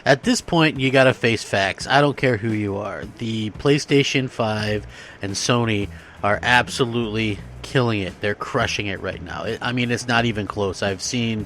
At this point, you gotta face facts. I don't care who you are. The PlayStation 5 and Sony are absolutely killing it. They're crushing it right now. I mean, it's not even close. I've seen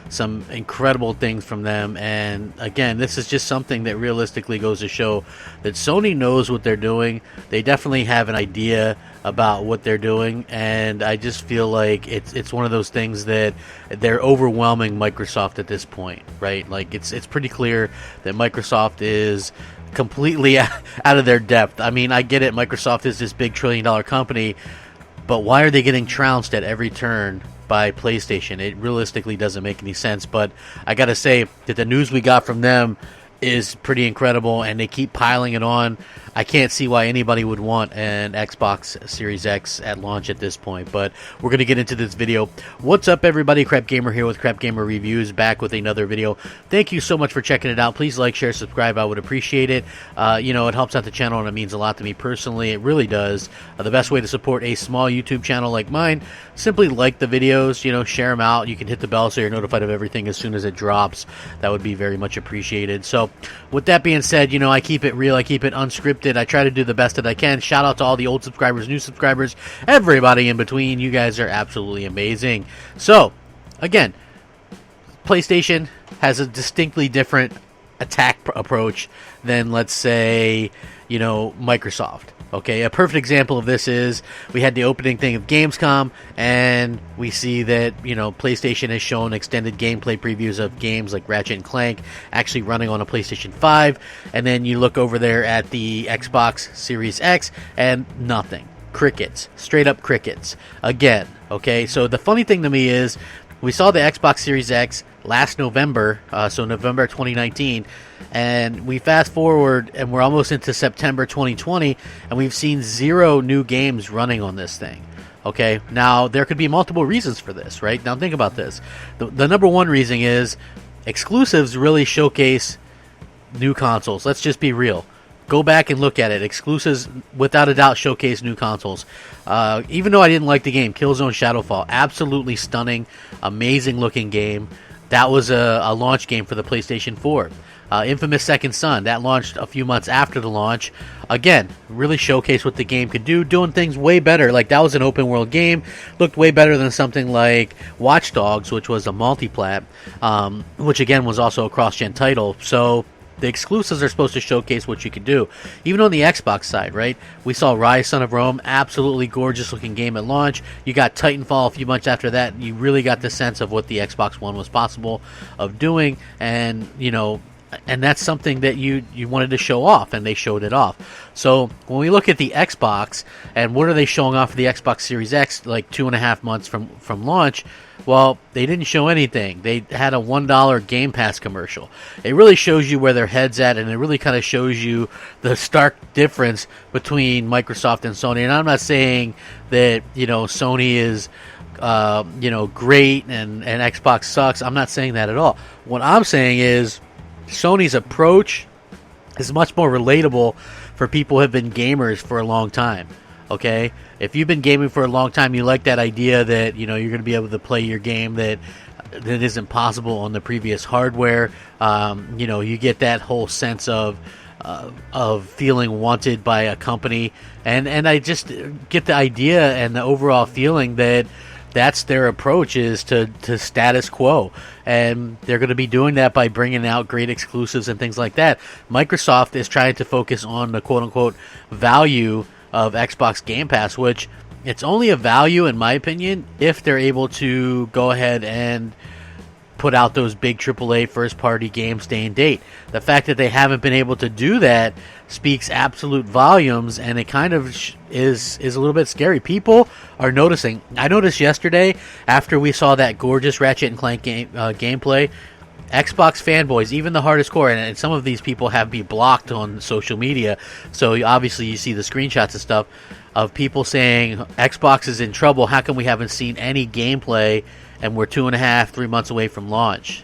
some incredible things from them, and again, this is just something that realistically goes to show that Sony knows what they're doing. They definitely have an idea about what they're doing, and I just feel like it's one of those things that they're overwhelming Microsoft at this point, right? Like it's pretty clear that Microsoft is completely out of their depth. I mean, I get it, Microsoft is this big trillion-dollar company, but why are they getting trounced at every turn by PlayStation? It realistically doesn't make any sense. But I gotta say that the news we got from them is pretty incredible, and they keep piling it on. I can't see why anybody would want an Xbox Series X at launch at this point, but we're going to get into this video. What's up, everybody? Crapgamer here with Crapgamer Reviews, back with another video. Thank you so much for checking it out. Please like, share, subscribe. I would appreciate it. You know, it helps out the channel, and it means a lot to me personally. It really does. The best way to support a small YouTube channel like mine, simply like the videos, you know, share them out. You can hit the bell so you're notified of everything as soon as it drops. That would be very much appreciated. So with that being said, you know, I keep it real, I keep it unscripted, I try to do the best that I can. Shout out to all the old subscribers, new subscribers, everybody in between. You guys are absolutely amazing. So, again, PlayStation has a distinctly different attack approach than, let's say, you know, Microsoft. Okay, a perfect example of this is we had the opening thing of Gamescom, and we see that, you know, PlayStation has shown extended gameplay previews of games like Ratchet & Clank actually running on a PlayStation 5, and then you look over there at the Xbox Series X, and nothing. Crickets. Straight up crickets. Again, okay? So the funny thing to me is, we saw the Xbox Series X last November, so November 2019, and we fast forward and we're almost into September 2020, and we've seen 0 new games running on this thing. Okay, now there could be multiple reasons for this, right? Now think about this. The number one reason is exclusives really showcase new consoles. Let's just be real. Go back and look at it. Exclusives, without a doubt, showcase new consoles. Even though I didn't like the game, Killzone Shadowfall, absolutely stunning, amazing-looking game. That was a launch game for the PlayStation 4. Infamous Second Son, that launched a few months after the launch. Again, really showcased what the game could do, doing things way better. Like, that was an open-world game, looked way better than something like Watch Dogs, which was a multi-plat, which, again, was also a cross-gen title. So the exclusives are supposed to showcase what you can do. Even on the Xbox side, right? We saw Rise, Son of Rome, absolutely gorgeous looking game at launch. You got Titanfall a few months after that. You really got the sense of what the Xbox One was possible of doing. And, you know, and that's something that you wanted to show off, and they showed it off. So when we look at the Xbox, and what are they showing off for the Xbox Series X, like 2.5 months from launch? Well, they didn't show anything. They had a $1 Game Pass commercial. It really shows you where their head's at, and it really kind of shows you the stark difference between Microsoft and Sony. And I'm not saying that, you know, Sony is, you know, great and Xbox sucks. I'm not saying that at all. What I'm saying is Sony's approach is much more relatable for people who have been gamers for a long time. Okay, if you've been gaming for a long time, you like that idea that, you know, you're going to be able to play your game that isn't possible on the previous hardware. You know, you get that whole sense of feeling wanted by a company, and I just get the idea and the overall feeling that that's their approach, is to status quo, and they're going to be doing that by bringing out great exclusives and things like that. Microsoft is trying to focus on the quote-unquote value of Xbox Game Pass, which it's only a value, in my opinion, if they're able to go ahead and put out those big AAA first-party games day and date. The fact that they haven't been able to do that speaks absolute volumes, and it kind of is a little bit scary. People are noticing. I noticed yesterday, after we saw that gorgeous Ratchet & Clank gameplay, Xbox fanboys, even the hardest core, and some of these people have me blocked on social media, so obviously you see the screenshots and stuff of people saying Xbox is in trouble. How come we haven't seen any gameplay and we're 2.5-3 months away from launch,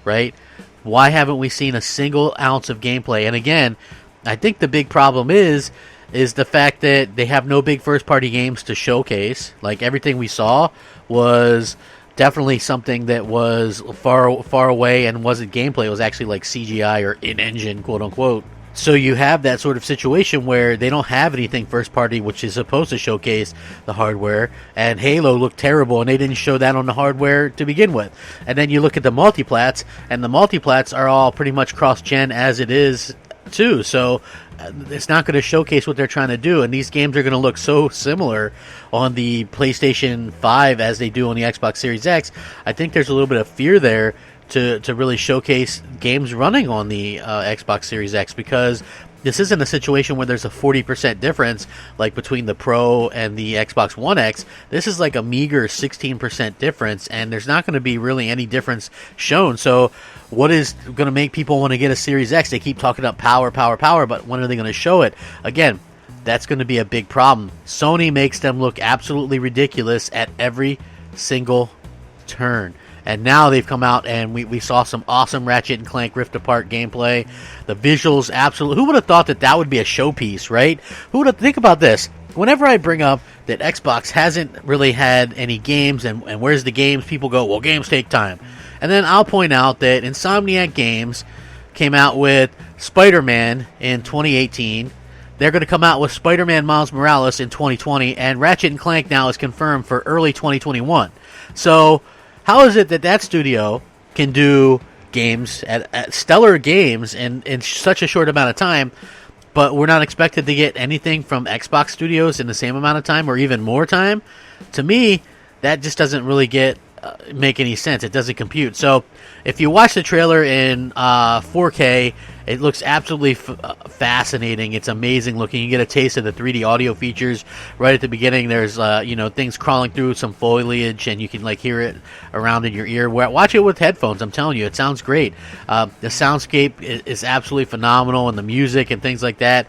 right? Why haven't we seen a single ounce of gameplay? And again, I think the big problem is the fact that they have no big first-party games to showcase. Like, everything we saw was definitely something that was far away and wasn't gameplay. It was actually like CGI or in-engine, quote unquote. So you have that sort of situation where they don't have anything first party, which is supposed to showcase the hardware, and Halo looked terrible, and they didn't show that on the hardware to begin with. And then you look at the multiplats, and the multiplats are all pretty much cross-gen as it is too. So it's not going to showcase what they're trying to do, and these games are going to look so similar on the PlayStation 5 as they do on the Xbox Series X. I think there's a little bit of fear there to really showcase games running on the Xbox Series X, because this isn't a situation where there's a 40% difference like between the Pro and the Xbox One X. This is like a meager 16% difference, and there's not going to be really any difference shown. So what is going to make people want to get a Series X? They keep talking about power, but when are they going to show it? Again, that's going to be a big problem. Sony makes them look absolutely ridiculous at every single turn. And now they've come out, and we saw some awesome Ratchet and Clank Rift Apart gameplay. The visuals, absolutely. Who would have thought that would be a showpiece, right? Who would have think about this? Whenever I bring up that Xbox hasn't really had any games, and where's the games, people go, well, games take time. And then I'll point out that Insomniac Games came out with Spider-Man in 2018. They're going to come out with Spider-Man Miles Morales in 2020, and Ratchet and Clank now is confirmed for early 2021. So how is it that studio can do games at stellar games in such a short amount of time, but we're not expected to get anything from Xbox Studios in the same amount of time or even more time? To me, that just doesn't really make any sense. It doesn't compute. So if you watch the trailer in 4K, it looks absolutely fascinating. It's amazing looking. You get a taste of the 3D audio features right at the beginning. There's things crawling through some foliage, and you can hear it around in your ear. Watch it with headphones. I'm telling you, it sounds great. The soundscape is absolutely phenomenal, and the music and things like that.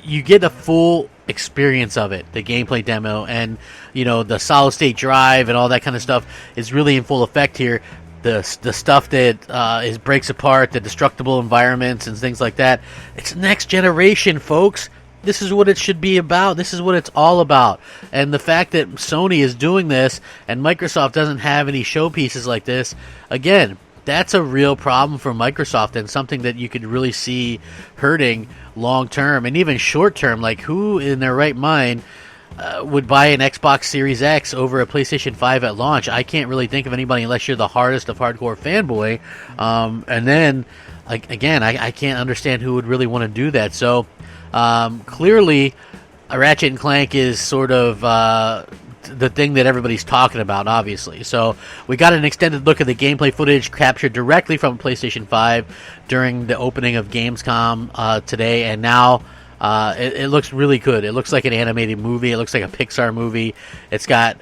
You get a full experience of it, the gameplay demo, and the solid state drive and all that kind of stuff is really in full effect here. The stuff that breaks apart, the destructible environments and things like that. It's next generation, folks. This is what it should be about. This is what it's all about. And the fact that Sony is doing this and Microsoft doesn't have any showpieces like this, again, that's a real problem for Microsoft, and something that you could really see hurting long term and even short term. Like, who in their right mind would buy an Xbox Series X over a PlayStation 5 at launch? I can't really think of anybody unless you're the hardest of hardcore fanboy. And then, again, I can't understand who would really want to do that. So clearly, Ratchet and Clank is sort of the thing that everybody's talking about, obviously. So we got an extended look at the gameplay footage captured directly from PlayStation 5 during the opening of Gamescom today, and now it looks really good. It looks like an animated movie. It looks like a Pixar movie. It's got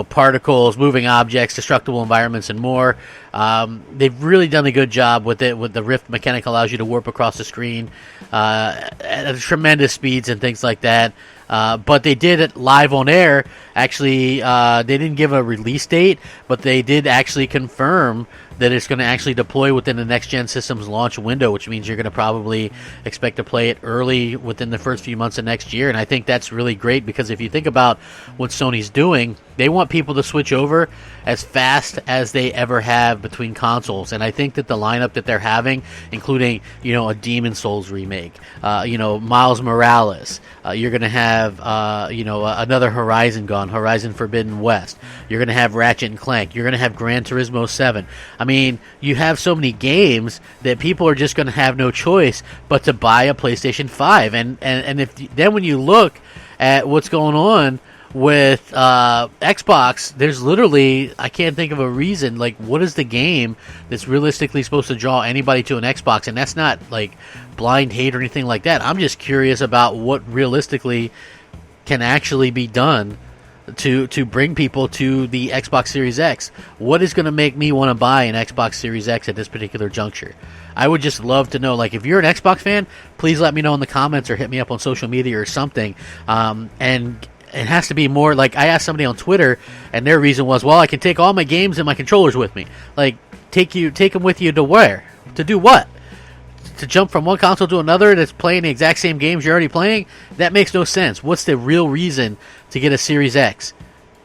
particles, moving objects, destructible environments, and more. They've really done a good job with it. With the Rift mechanic, allows you to warp across the screen at tremendous speeds and things like that. But they did it live on air. Actually, they didn't give a release date, but they did actually confirm that it's going to actually deploy within the next-gen system's launch window, which means you're going to probably expect to play it early within the first few months of next year. And I think that's really great, because if you think about what Sony's doing, they want people to switch over as fast as they ever have between consoles. And I think that the lineup that they're having, including, a Demon's Souls remake, Miles Morales, you're going to have, another Horizon Forbidden West. You're going to have Ratchet and Clank. You're going to have Gran Turismo 7. I mean, you have so many games that people are just going to have no choice but to buy a PlayStation 5. And then when you look at what's going on with Xbox, there's literally, I can't think of a reason, what is the game that's realistically supposed to draw anybody to an Xbox? And that's not blind hate or anything like that. I'm just curious about what realistically can actually be done to bring people to the Xbox Series X. What is going to make me want to buy an Xbox Series X at this particular juncture? I would just love to know. If you're an Xbox fan, please let me know in the comments or hit me up on social media or something. And it has to be more I asked somebody on Twitter, and their reason was, well, I can take all my games and my controllers with me. Take them with you to where? To do what? To jump from one console to another that's playing the exact same games you're already playing? That makes no sense. What's the real reason to get a Series X?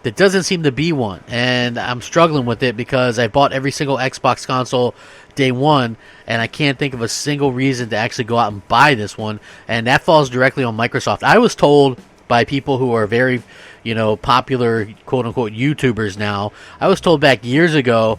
there doesn't seem to be one, and I'm struggling with it because I bought every single Xbox console day one, and I can't think of a single reason to actually go out and buy this one, and that falls directly on Microsoft. I was told by people who are very, popular quote-unquote YouTubers now, I was told back years ago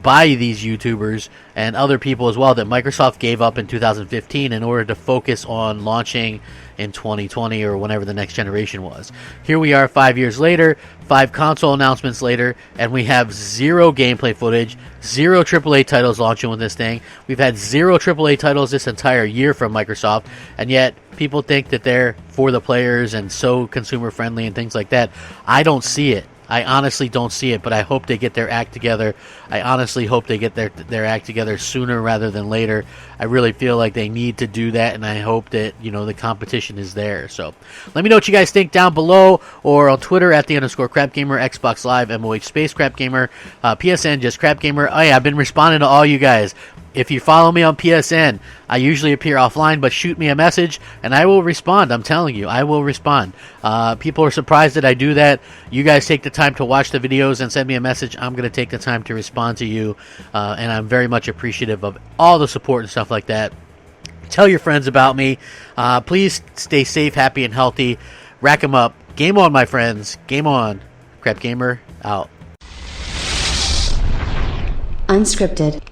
by these YouTubers and other people as well that Microsoft gave up in 2015 in order to focus on launching in 2020 or whenever the next generation was. Here we are 5 years later, 5 console announcements later, and we have 0 gameplay footage, 0 AAA titles launching with this thing. We've had 0 AAA titles this entire year from Microsoft, and yet people think that they're for the players and so consumer friendly and things like that. I don't see it. I honestly don't see it, but I hope they get their act together. I honestly hope they get their act together sooner rather than later. I really feel like they need to do that, and I hope that, the competition is there. So let me know what you guys think down below or on Twitter at @the_Crapgamer, Xbox Live, MOH Space Crapgamer, PSN just Crapgamer. Oh yeah, I've been responding to all you guys. If you follow me on PSN, I usually appear offline, but shoot me a message, and I will respond. I'm telling you, I will respond. People are surprised that I do that. You guys take the time to watch the videos and send me a message. I'm going to take the time to respond to you, and I'm very much appreciative of all the support and stuff like that. Tell your friends about me. Please stay safe, happy, and healthy. Rack 'em up. Game on, my friends. Game on. Crapgamer, out. Unscripted.